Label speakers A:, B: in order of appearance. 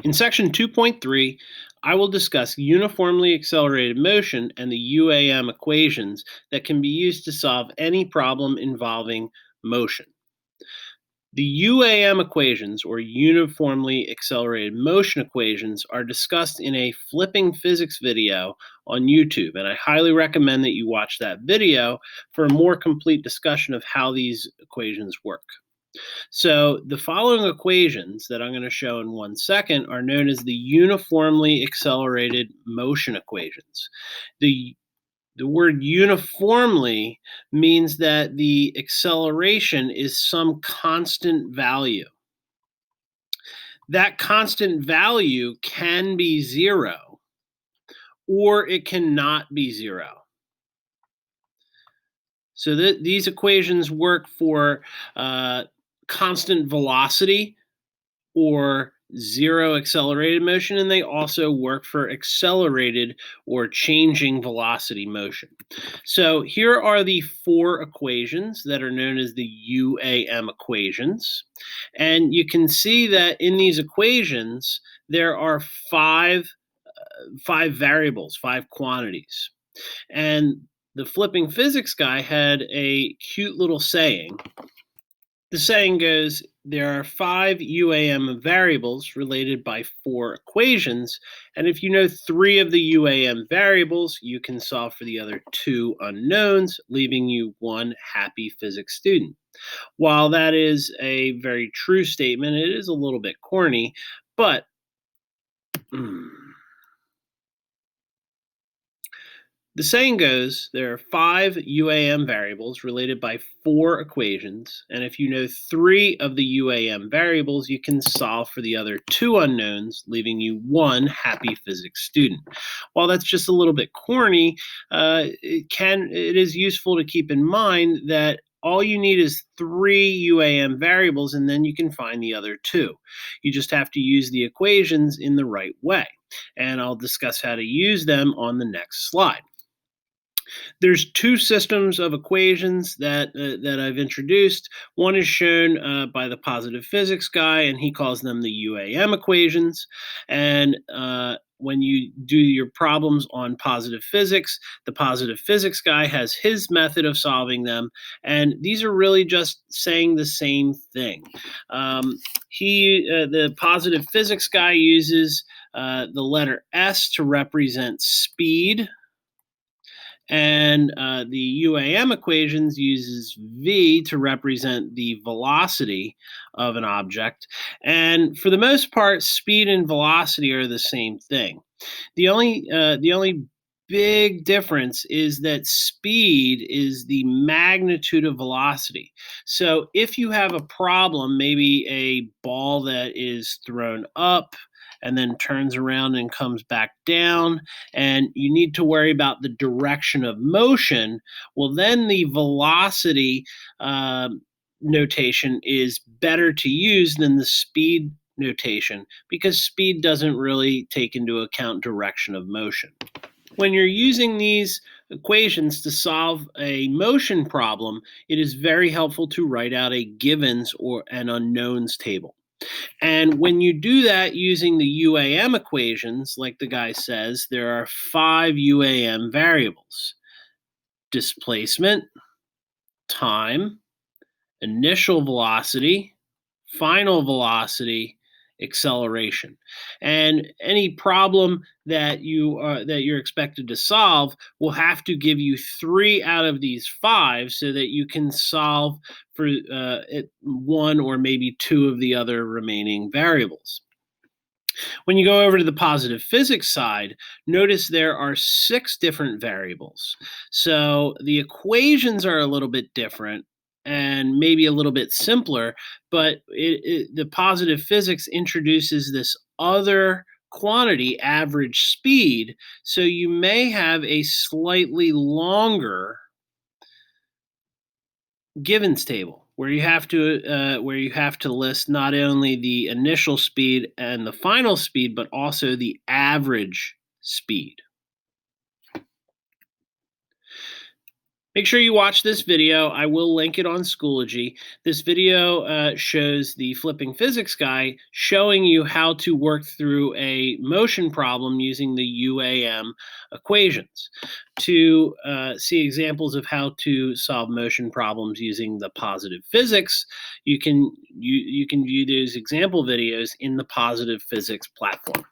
A: In section 2.3, I will discuss uniformly accelerated motion and the UAM equations that can be used to solve any problem involving motion. The UAM equations, or uniformly accelerated motion equations, are discussed in a flipping physics video on YouTube, and I highly recommend that you watch that video for a more complete discussion of how these equations work. So the following equations that I'm going to show in 1 second are known as the uniformly accelerated motion equations. The the word uniformly means that the acceleration is some constant value. That constant value can be zero or it cannot be zero. So these equations work for constant velocity or zero accelerated motion, and they also work for accelerated or changing velocity motion. So here are the four equations that are known as the UAM equations. And you can see that in these equations, there are five variables, five quantities. And the flipping physics guy had a cute little saying. The saying goes, there are five UAM variables related by four equations, and if you know three of the UAM variables, you can solve for the other two unknowns, leaving you one happy physics student. While that is a very true statement, it is a little bit corny, but the saying goes, there are five UAM variables related by four equations, and if you know three of the UAM variables, you can solve for the other two unknowns, leaving you one happy physics student. While that's just a little bit corny, it is useful to keep in mind that all you need is three UAM variables, and then you can find the other two. You just have to use the equations in the right way, and I'll discuss how to use them on the next slide. There's two systems of equations that I've introduced. One is shown by the positive physics guy, and he calls them the UAM equations. And when you do your problems on positive physics, the positive physics guy has his method of solving them, and these are really just saying the same thing. The positive physics guy uses the letter S to represent speed, and the UAM equations uses V to represent the velocity of an object. And for the most part, speed and velocity are the same thing. The only big difference is that speed is the magnitude of velocity. So if you have a problem, maybe a ball that is thrown up and then turns around and comes back down, and you need to worry about the direction of motion, well, then the velocity notation is better to use than the speed notation because speed doesn't really take into account direction of motion. When you're using these equations to solve a motion problem, it is very helpful to write out a givens or an unknowns table. And when you do that using the UAM equations, like the guy says, there are five UAM variables: displacement, time, initial velocity, final velocity, acceleration. And any problem that you're expected to solve will have to give you three out of these five so that you can solve for one or maybe two of the other remaining variables. When you go over to the positive physics side, notice there are six different variables. So the equations are a little bit different and maybe a little bit simpler, but the positive physics introduces this other quantity, average speed, so you may have a slightly longer givens table where you have to list not only the initial speed and the final speed, but also the average speed. Make sure you watch this video. I will link it on Schoology. This video shows the flipping physics guy showing you how to work through a motion problem using the UAM equations. To see examples of how to solve motion problems using the positive physics, you can view those example videos in the Positive Physics platform.